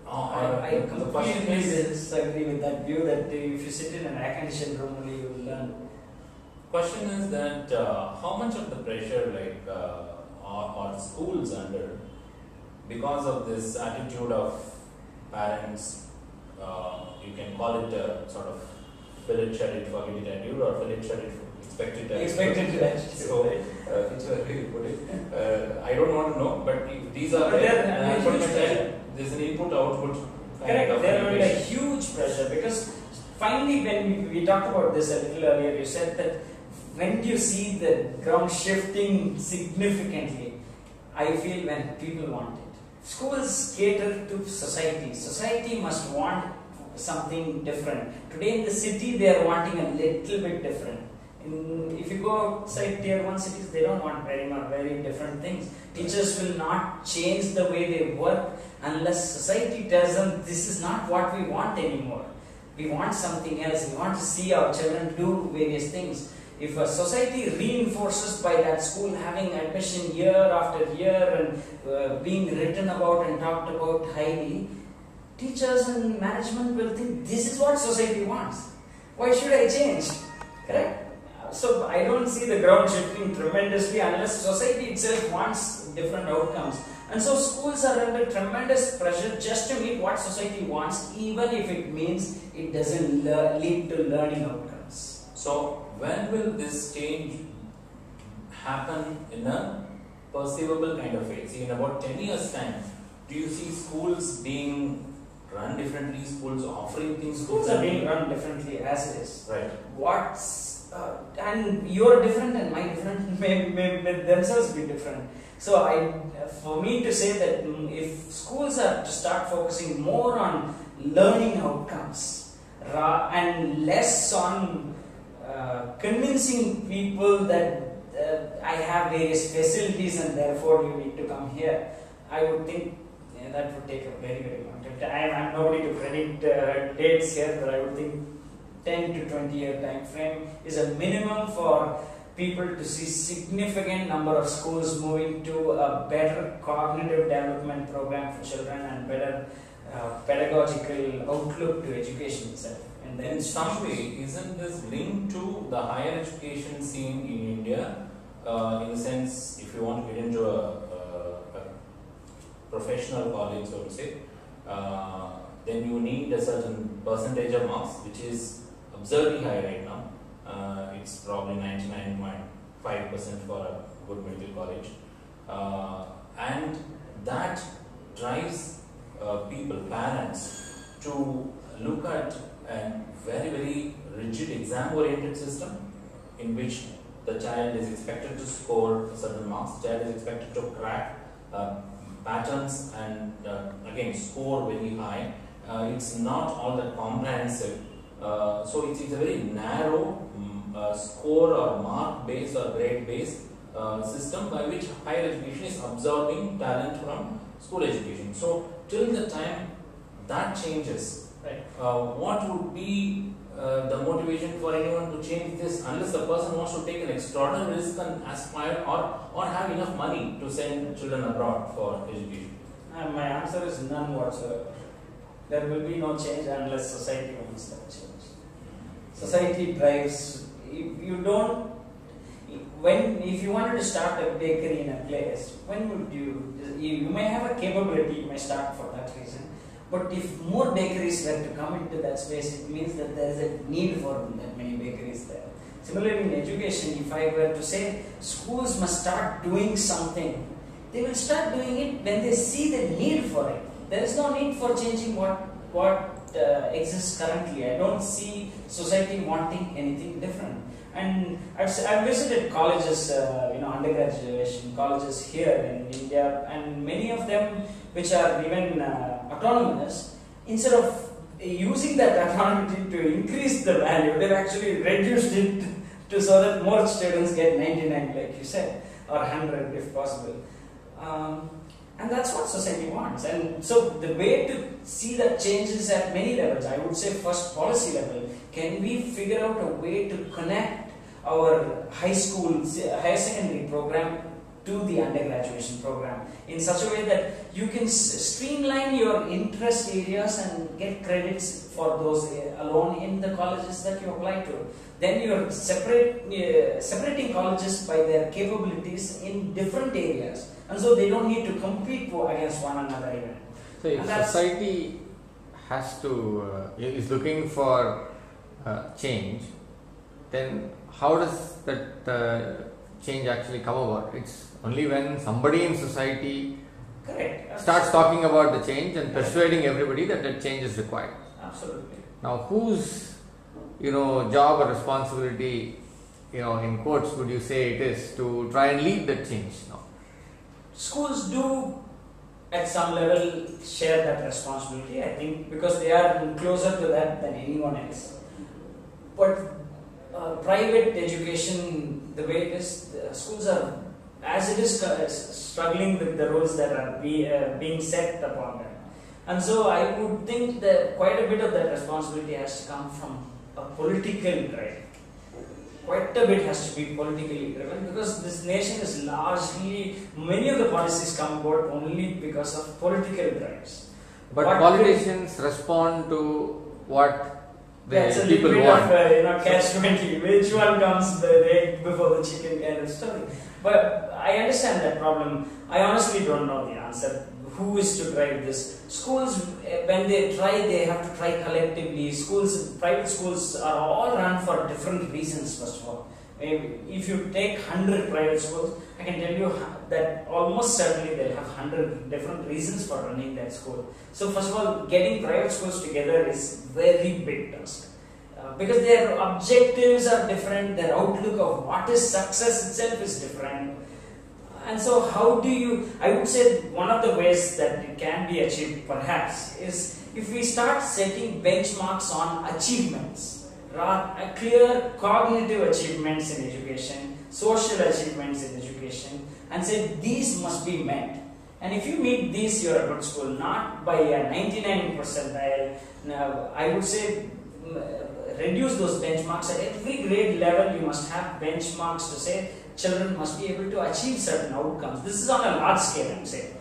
I the question completely is, disagree with that view that if you sit in an air conditioned room only you will learn. question is that how much of the pressure are schools under because of this attitude of parents? You can call it a sort of fill it, shut it, forget it attitude, or fill it, shut it, expect it attitude. Expected attitude. So, whichever way you put it, I don't want to know, but if these are But there, there there's an input output. correct, there will be a huge pressure because finally when we talked about this a little earlier, you said that when do you see the ground shifting significantly? I feel when people want it. Schools cater to society. Society must want something different. Today in the city they are wanting a little bit different. If you go outside tier 1 cities, they don't want very different things. Teachers will not change the way they work unless society tells them this is not what we want anymore. We want something else. We want to see our children do various things. If a society reinforces by that school having admission year after year and being written about and talked about highly, teachers and management will think this is what society wants. Why should I change? Correct? So I don't see the ground shifting tremendously unless society itself wants different outcomes. And so schools are under tremendous pressure just to meet what society wants, even if it means it doesn't lead to learning outcomes. So when will this change happen in a perceivable kind of way? See, in about 10 years' time, do you see schools being run differently, schools offering things? Schools are being run differently as it is. Right. And your different and my different may themselves be different. So for me to say that if schools are to start focusing more on learning outcomes and less on convincing people that I have various facilities and therefore you need to come here, I would think that would take a very long time. I'm nobody to predict dates here, but I would think 10 to 20 year time frame is a minimum for people to see significant number of schools moving to a better cognitive development program for children and better pedagogical outlook to education itself. And then in some way, isn't this linked to the higher education scene in India? In the sense, if you want to get into a professional college, so to say, then you need a certain percentage of marks, which is absurdly high right now. It's probably 99.5% for a good medical college, and that drives people, parents, to look at a very rigid exam-oriented system in which the child is expected to score certain marks, the child is expected to crack patterns and again score very high. It's not all that comprehensive. So it's a very narrow score or mark based or grade based system by which higher education is absorbing talent from school education. So till the time that changes, right, what would be the motivation for anyone to change this unless the person wants to take an extraordinary risk and aspire or have enough money to send children abroad for education? My answer is none whatsoever. There will be no change unless society wants that change. Society drives. If you wanted to start a bakery in a place, when would you may have a capability, you may start for that reason. But if more bakeries were to come into that space, it means that there is a need for that many bakeries there. Similarly, in education, if I were to say schools must start doing something, they will start doing it when they see the need for it. There is no need for changing what exists currently. I don't see society wanting anything different. And I've visited colleges, undergraduate colleges here in India, and many of them which are even autonomous, instead of using that autonomy to increase the value, they've actually reduced it to so that more students get 99, like you said, or 100 if possible. And that's what society wants. And so the way to see that change is at many levels. I would say first policy level. Can we figure out a way to connect our higher secondary program to the undergraduation program in such a way that you can streamline your interest areas and get credits for those alone in the colleges that you apply to. Then you're separating colleges by their capabilities in different areas, and so they don't need to compete against one another even. So if society has to is looking for change, then how does that change actually come about? It's only when somebody in society starts talking about the change and persuading everybody that that change is required. Absolutely. Now, whose job or responsibility, in quotes, would you say it is to try and lead that change now? Schools do at some level share that responsibility, I think, because they are closer to that than anyone else. But private education, the way it is, schools are, as it is, struggling with the rules that are being set upon them. And so I would think that quite a bit of that responsibility has to come from a political drive. Quite a bit has to be politically driven, because this nation is largely, many of the policies come about only because of political drives. But politicians respond to what the people want. Catch-20, which one comes the egg before the chicken kind of story. But I understand that problem. I honestly don't know the answer. Who is to drive this? Schools, when they try, they have to try collectively. Private schools are all run for different reasons, first of all. If you take 100 private schools, I can tell you that almost certainly they'll have 100 different reasons for running that school. So first of all, getting private schools together is very big task. Because their objectives are different, their outlook of what is success itself is different. And so I would say one of the ways that it can be achieved perhaps is if we start setting benchmarks on achievements, clear cognitive achievements in education, social achievements in education, and say these must be met. And if you meet these, you're a good school, not by a 99 percentile. Now, I would say reduce those benchmarks. At every grade level, you must have benchmarks to say children must be able to achieve certain outcomes. This is on a large scale, I'm saying.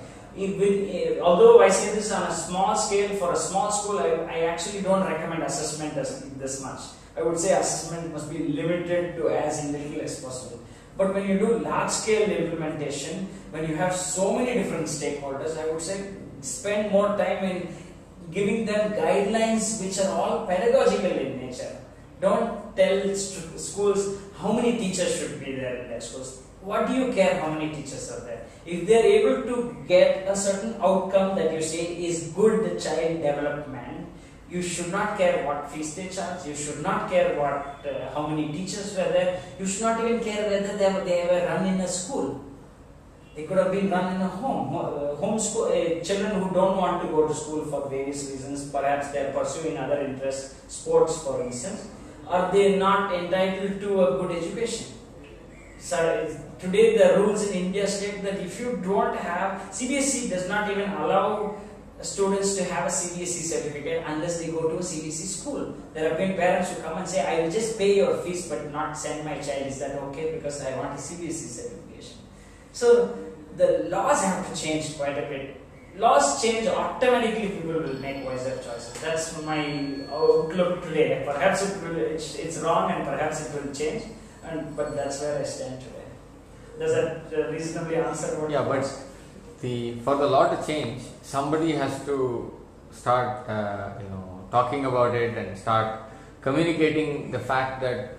Although I say this on a small scale for a small school, I actually don't recommend assessment as this much. I would say assessment must be limited to as little as possible. But when you do large scale implementation, when you have so many different stakeholders, I would say spend more time in giving them guidelines which are all pedagogical in nature. Don't tell schools how many teachers should be there in their schools. What do you care how many teachers are there? If they are able to get a certain outcome that you say is good child development, you should not care what fees they charge. You should not care how many teachers were there. You should not even care whether they were run in a school. They could have been run in a home school. Children who don't want to go to school for various reasons, perhaps they are pursuing other interests, sports for instance, are they not entitled to a good education? So today the rules in India state that if you don't have, CBSE does not even allow students to have a CBSE certificate unless they go to a CBSE school. There have been parents who come and say, I will just pay your fees but not send my child. Is that okay? Because I want a CBSE certification. So the laws have to change quite a bit. Laws change, automatically people will make wiser choices. That's my outlook today. Perhaps it's wrong and perhaps it will change, but that's where I stand today. Does that reasonably answer what you but for the law to change, somebody has to start talking about it and start communicating the fact that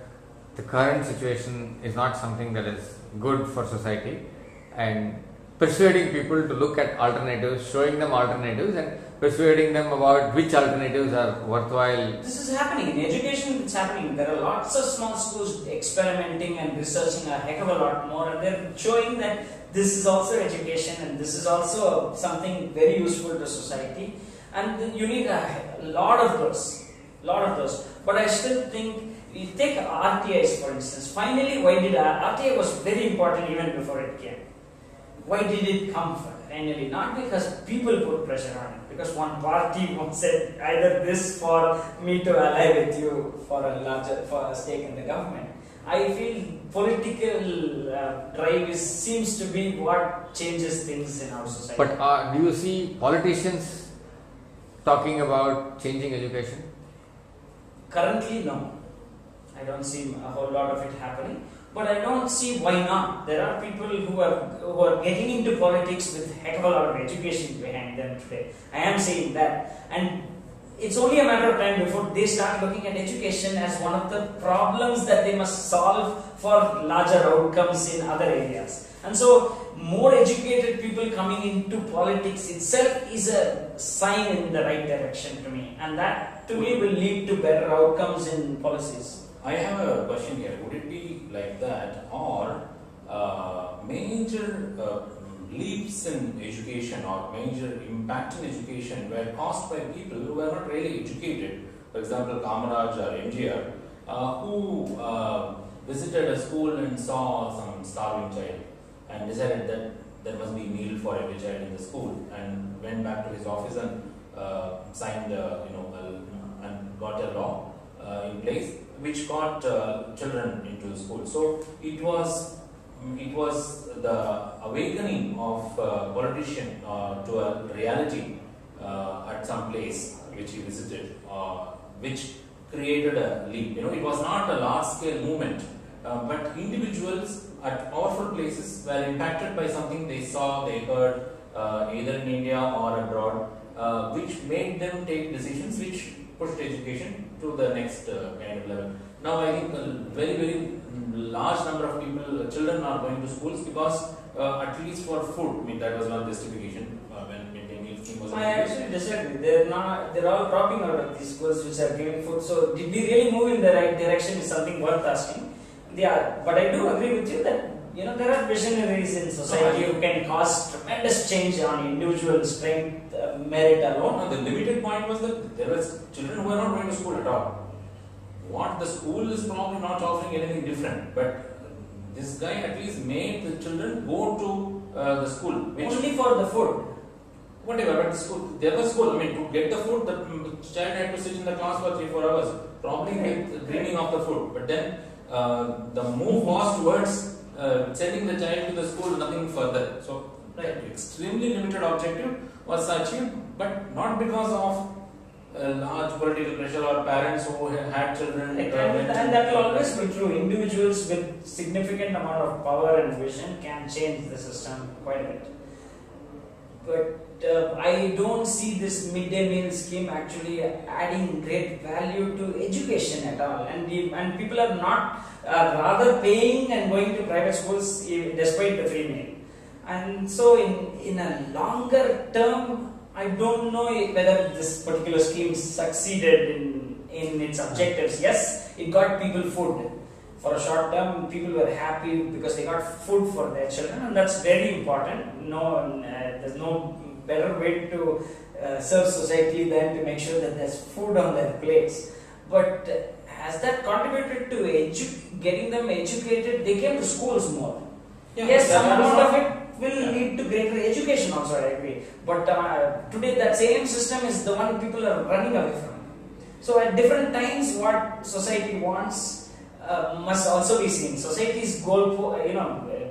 the current situation is not something that is good for society, and persuading people to look at alternatives, showing them alternatives and persuading them about which alternatives are worthwhile. This is happening. In education, it's happening. There are lots of small schools experimenting and researching a heck of a lot more, and they're showing that this is also education and this is also something very useful to society. And you need a lot of those. But I still think, you take RTIs for instance. Finally, why did RTI was very important even before it came. Why did it come finally? Not because people put pressure on it, because one party said either this for me to ally with you for a stake in the government. I feel political drive seems to be what changes things in our society. But do you see politicians talking about changing education? Currently, no. I don't see a whole lot of it happening. But I don't see why not. There are people who are getting into politics with heck of a lot of education behind them today. I am saying that. And it's only a matter of time before they start looking at education as one of the problems that they must solve for larger outcomes in other areas. And so, more educated people coming into politics itself is a sign in the right direction to me. And that to me will lead to better outcomes in policies. I have a question here. Would it be like that, or major leaps in education or major impact in education were caused by people who were not really educated? For example, Kamaraj or MGR, who visited a school and saw some starving child and decided that there must be a meal for every child in the school, and went back to his office and signed, and got a law in place which got children into the school. So it was the awakening of a politician to a reality at some place which he visited, which created a leap. It was not a large-scale movement, but individuals at powerful places were impacted by something they saw, they heard, either in India or abroad, which made them take decisions which pushed education to the next kind of level. Now I think a very, very large number of people, children are going to schools because at least for food. I mean, that was one justification when midday meal scheme was I actually disagree. They're all dropping out of these schools which are giving food. So did we really move in the right direction is something worth asking. Yeah, but I do agree with you that there are visionaries in society who can cause tremendous change on individual strength, merit alone. No, the limited point was that there were children who were not going to school at all. What the school is probably not offering anything different, but this guy at least made the children go to the school. Only for the food. Whatever, but the school, there was school. I mean, to get the food, the child had to sit in the class for 3-4 hours, probably with dreaming of the food. But then the move was towards sending the child to the school, nothing further. So, extremely limited objective was achieved, but not because of large political pressure or parents who had children. And that will always be true. Individuals with significant amount of power and vision can change the system quite a bit. But I don't see this midday meal scheme actually adding great value to education at all. And people are not rather paying and going to private schools despite the free meal. And so in a longer term, I don't know whether this particular scheme succeeded in its objectives. Yes, it got people food. For a short term, people were happy because they got food for their children, and that's very important. There's no better way to serve society than to make sure that there's food on their plates. But has that contributed to getting them educated? They came to schools more. Yeah, yes, some amount of it will lead to greater education also, I agree. But today that same system is the one people are running away from. So at different times what society wants must also be seen. Society's goal,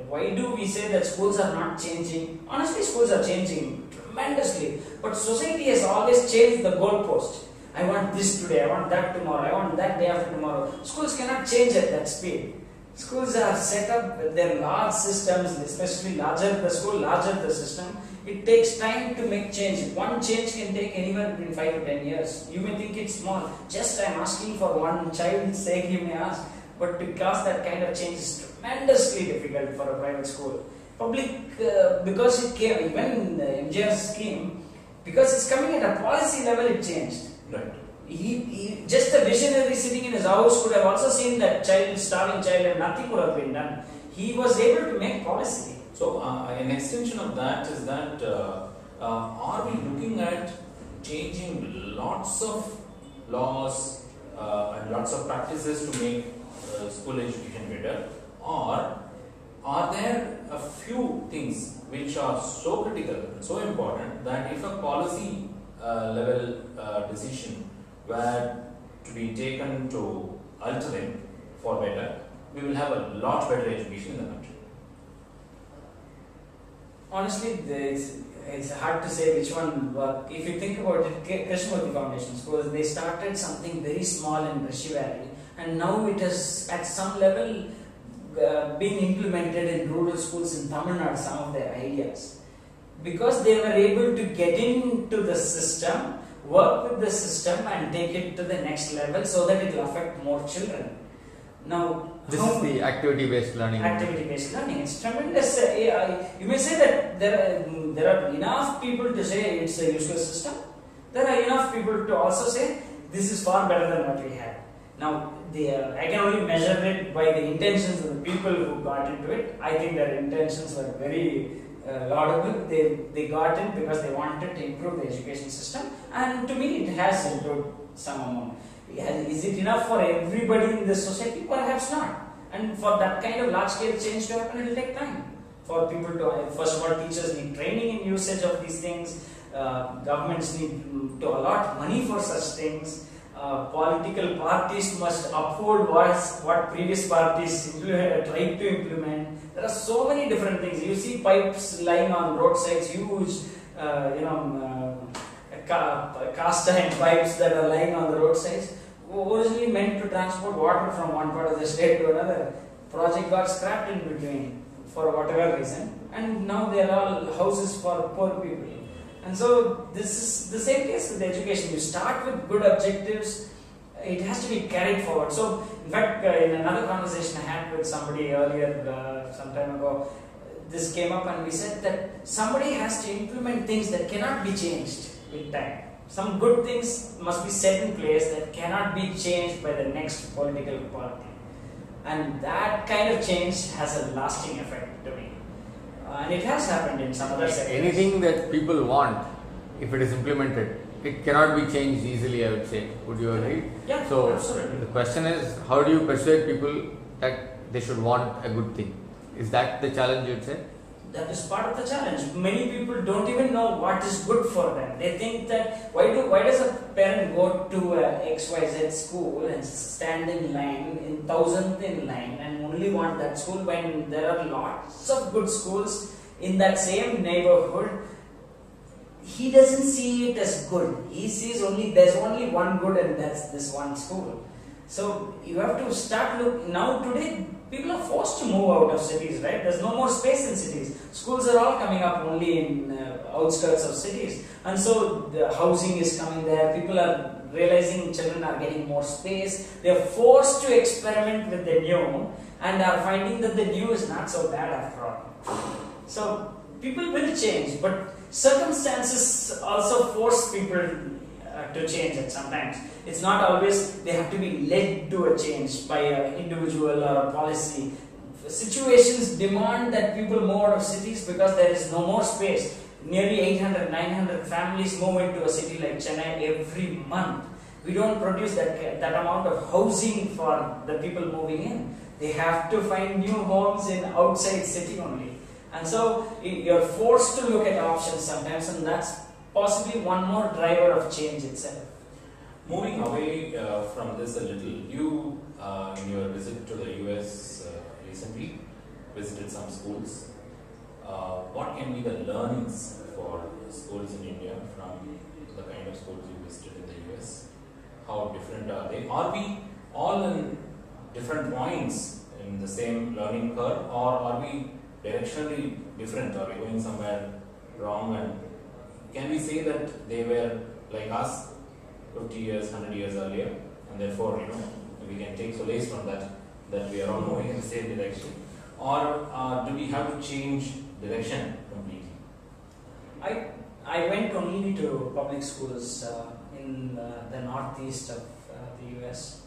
why do we say that schools are not changing? Honestly, schools are changing tremendously. But society has always changed the goalpost. I want this today, I want that tomorrow, I want that day after tomorrow. Schools cannot change at that speed. Schools are set up with their large systems, especially larger the school, larger the system. It takes time to make change. One change can take anywhere between 5 to 10 years. You may think it's small. Just I'm asking for one child's sake, you may ask. But to cause that kind of change is tremendously difficult for a private school. Public, because it came, even the MGR scheme, because it's coming at a policy level, it changed. Right. He just a visionary sitting in his house could have also seen that starving child, and nothing would have been done. He was able to make policy. So, an extension of that is that are we looking at changing lots of laws and lots of practices to make school education better, or are there a few things which are so critical, so important that if a policy level decision were to be taken to alter it for better, we will have a lot better education in the country. Honestly, it's hard to say which one work. If you think about it, Krishnamurthy Foundation Schools, they started something very small in Rishi Valley, and now it is at some level being implemented in rural schools in Tamil Nadu, some of their ideas. Because they were able to get into the system, work with the system and take it to the next level so that it will affect more children. Now, this is the activity-based learning. Activity-based learning. It's tremendous. You may say that there are enough people to say it's a useless system. There are enough people to also say this is far better than what we had. Now, I can only measure it by the intentions of the people who got into it. I think their intentions were very laudable. They got in because they wanted to improve the education system, and to me it has improved some amount. Is it enough for everybody in the society? Perhaps not. And for that kind of large scale change to happen, it will take time. For people to, first of all, teachers need training in usage of these things. Governments need to allot money for such things. Political parties must uphold what previous parties tried to implement. There are so many different things. You see pipes lying on roadsides, huge, cast iron pipes that are lying on the roadsides, originally meant to transport water from one part of the state to another. Project got scrapped in between for whatever reason, and now they are all houses for poor people. And so this is the same case with education. You start with good objectives, it has to be carried forward. So in fact, in another conversation I had with somebody earlier, some time ago, this came up and we said that somebody has to implement things that cannot be changed with time. Some good things must be set in place that cannot be changed by the next political party. And that kind of change has a lasting effect to me. And it has happened in some other sectors. Anything that people want, if it is implemented, it cannot be changed easily, I would say. Would you agree? Yeah, so absolutely. The question is, how do you persuade people that they should want a good thing? Is that the challenge, you'd say? That is part of the challenge. Many people don't even know what is good for them. They think that why does a parent go to a XYZ school and stand in line, in thousandth in line, and only want that school when there are lots of good schools in that same neighborhood? He doesn't see it as good. He sees there's only one good, and that's this one school. So you have to start now today. People are forced to move out of cities, right? There's no more space in cities. Schools are all coming up only in outskirts of cities, and so the housing is coming there. People are realizing children are getting more space. They are forced to experiment with the new and are finding that the new is not so bad after all. So people will change, but circumstances also force people to change it sometimes. It's not always they have to be led to a change by an individual or a policy. Situations demand that people move out of cities because there is no more space. Nearly 800, 900 families move into a city like Chennai every month. We don't produce that amount of housing for the people moving in. They have to find new homes in outside city only. And so you're forced to look at options sometimes, and that's possibly one more driver of change itself. Moving away from this a little, you in your visit to the US recently visited some schools. What can be the learnings for schools in India from the kind of schools you visited in the US? How different are they? Are we all in different points in the same learning curve, or are we directionally different? Are we going somewhere wrong? And can we say that they were like us 50 years, 100 years earlier, and therefore, we can take solace from that we are all moving in the same direction? Or do we have to change direction completely? I went only to public schools in the northeast of the US,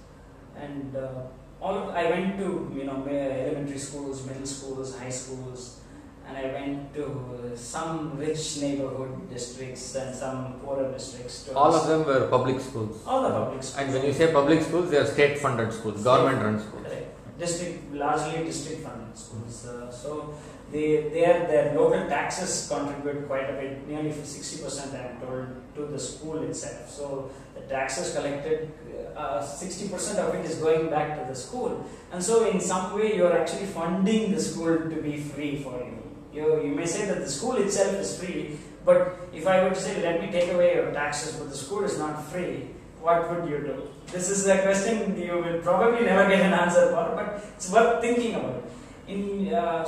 and I went to elementary schools, middle schools, high schools, and I went to some rich neighborhood districts and some poorer districts. All of them were public schools. All the public schools. And when you say public schools, they are state-funded schools, government-run schools. Correct. largely district funded schools. So their local taxes contribute quite a bit, nearly 60% I am told, to the school itself. So the taxes collected, 60% of it is going back to the school, and so in some way you are actually funding the school to be free for you. You may say that the school itself is free, but if I were to say, let me take away your taxes, but the school is not free, what would you do? This is a question you will probably never get an answer for, but it's worth thinking about.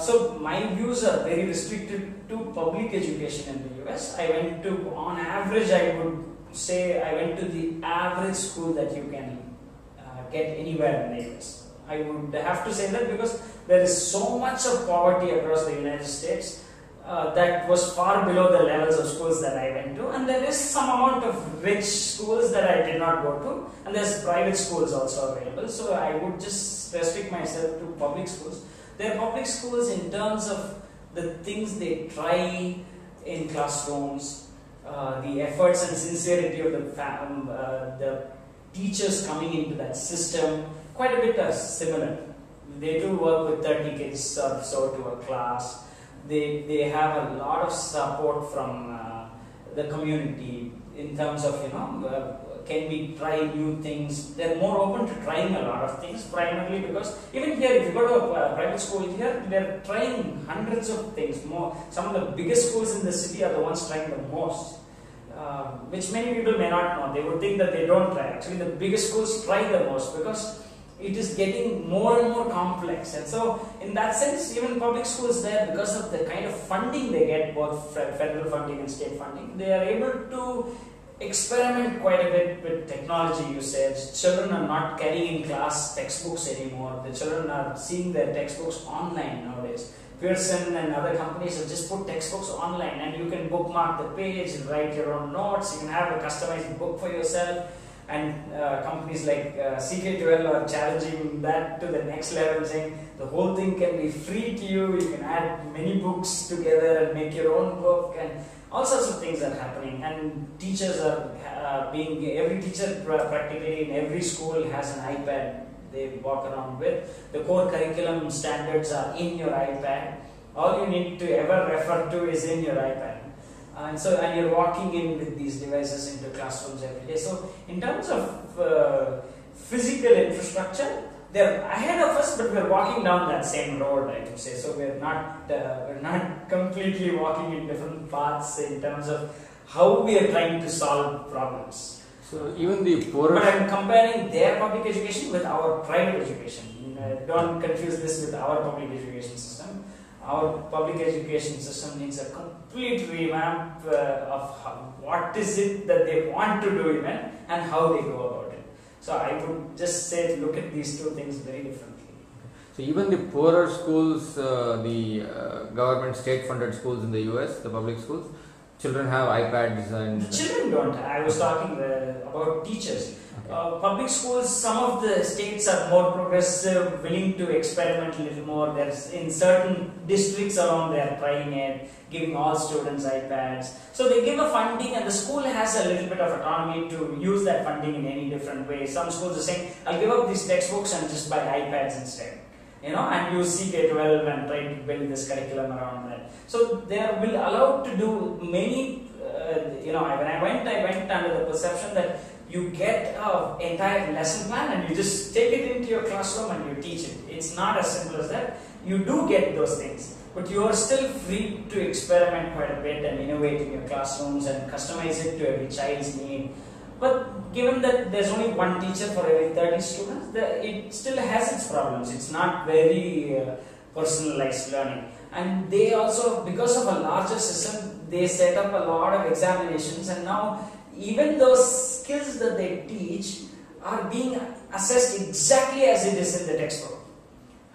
So my views are very restricted to public education in the US. I went to, on average, I would say I went to the average school that you can get anywhere in the US. I would have to say that because there is so much of poverty across the United States that was far below the levels of schools that I went to, and there is some amount of rich schools that I did not go to, and there's private schools also available. So I would just restrict myself to public schools. They are public schools in terms of the things they try in classrooms, the efforts and sincerity of the teachers coming into that system. Quite a bit are similar. They do work with 30 kids or so to a class. They have a lot of support from the community in terms of, can we try new things. They're more open to trying a lot of things, primarily because even here, if you go to a private school here, they're trying hundreds of things more. Some of the biggest schools in the city are the ones trying the most, which many people may not know. They would think that they don't try. Actually, the biggest schools try the most because it is getting more and more complex. And so in that sense, even public schools there, because of the kind of funding they get, both federal funding and state funding, they are able to experiment quite a bit with technology usage. Children are not carrying in class textbooks anymore. The children are seeing their textbooks online nowadays. Pearson and other companies have just put textbooks online, and you can bookmark the page, write your own notes, you can have a customized book for yourself. And companies like K-12 are challenging that to the next level, saying the whole thing can be free to you. You can add many books together and make your own book, and all sorts of things are happening. And teachers are every teacher practically in every school has an iPad they walk around with. The core curriculum standards are in your iPad. All you need to ever refer to is in your iPad. And you're walking in with these devices into classrooms every day. So in terms of physical infrastructure, they're ahead of us, but we're walking down that same road, I would say. So we're not completely walking in different paths in terms of how we are trying to solve problems. So even the poorest... But I'm comparing their public education with our private education. Don't confuse this with our public education system. Our public education system needs a complete revamp of what is it that they want to do even, and how they go about it. So I would just say look at these two things very differently. So even the poorer schools, the government state funded schools in the US, the public schools, children have iPads and... The children don't. I was talking about teachers. Okay. Public schools, some of the states are more progressive, willing to experiment a little more. There's in certain districts around they are trying it, giving all students iPads. So they give a funding, and the school has a little bit of autonomy to use that funding in any different way. Some schools are saying, I'll give up these textbooks and just buy iPads instead. And use K-12 and try to build this curriculum around that. So they are allowed to do many, when I went under the perception that you get an entire lesson plan and you just take it into your classroom and you teach it. It's not as simple as that. You do get those things, but you are still free to experiment quite a bit and innovate in your classrooms and customize it to every child's need. But given that there's only one teacher for every 30 students, it still has its problems. It's not very personalized learning. And they also, because of a larger system, they set up a lot of examinations, and now even those skills that they teach are being assessed exactly as it is in the textbook.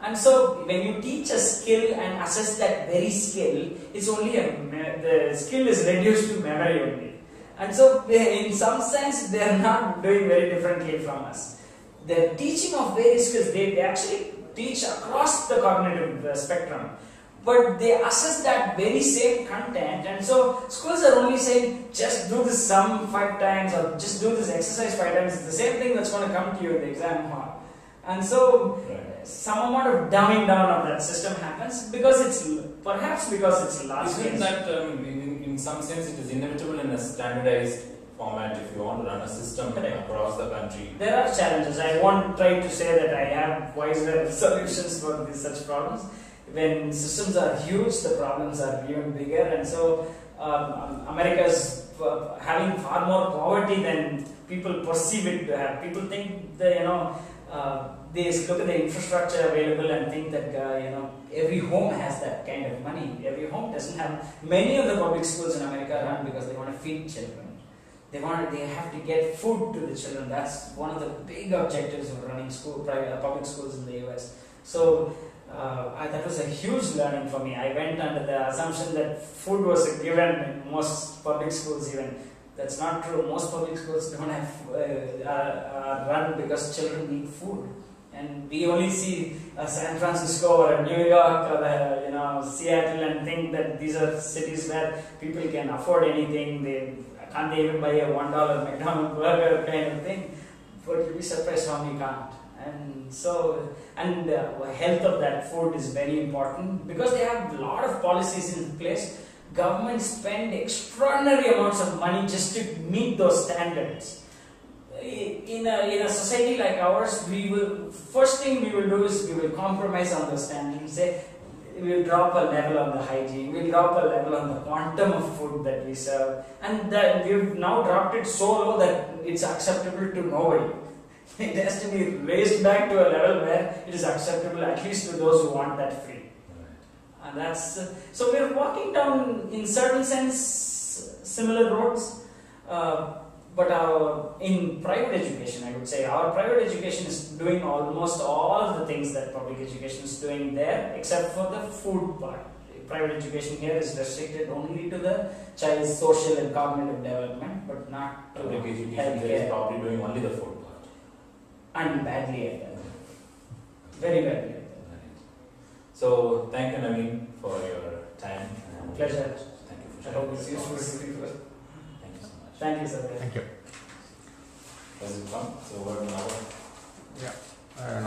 And so when you teach a skill and assess that very skill, it's only the skill is reduced to memory only. And so in some sense they are not doing very differently from us. The teaching of various skills, they actually teach across the cognitive spectrum, but they assess that very same content. And so schools are only saying just do this sum 5 times or just do this exercise 5 times. It's the same thing that's going to come to you in the exam hall. And so some amount of dumbing down of that system happens because it's largely. Isn't that in some sense it is inevitable in a standardized format if you want to run a system across the country? There are challenges. I won't try to say that I have wiser solutions for such problems. When systems are huge, the problems are even bigger, and so America's having far more poverty than people perceive it to have. People think that they look at the infrastructure available and think that every home has that kind of money. Every home doesn't have. Many of the public schools in America run because they want to feed children. They have to get food to the children. That's one of the big objectives of running public schools in the US. So that was a huge learning for me. I went under the assumption that food was a given in most public schools. Even that's not true. Most public schools don't have run because children need food. And we only see San Francisco or New York or Seattle and think that these are cities where people can afford anything. Can't they even buy a $1 McDonald's burger kind of thing? But you'll be surprised how many can't. And so, health of that food is very important because they have a lot of policies in place. Governments spend extraordinary amounts of money just to meet those standards. In a society like ours, first thing we will do is we will compromise on those standards and say we'll drop a level on the hygiene, we'll drop a level on the quantum of food that we serve, and that we've now dropped it so low that it's acceptable to nobody. It has to be raised back to a level where it is acceptable at least to those who want that free. And that's so we're walking down in certain sense similar roads. But in private education, I would say our private education is doing almost all of the things that public education is doing there, except for the food part. Private education here is restricted only to the child's social and cognitive development, but not to public education healthcare. There is probably doing only the food part. And badly at that. Very badly at that. Right. So thank you, Naveen, for your time. Pleasure. Thank you for I sharing. hope it's useful to people. Thank you so much. Thank you, sir. Thank you. Does it come? So over an hour? Yeah.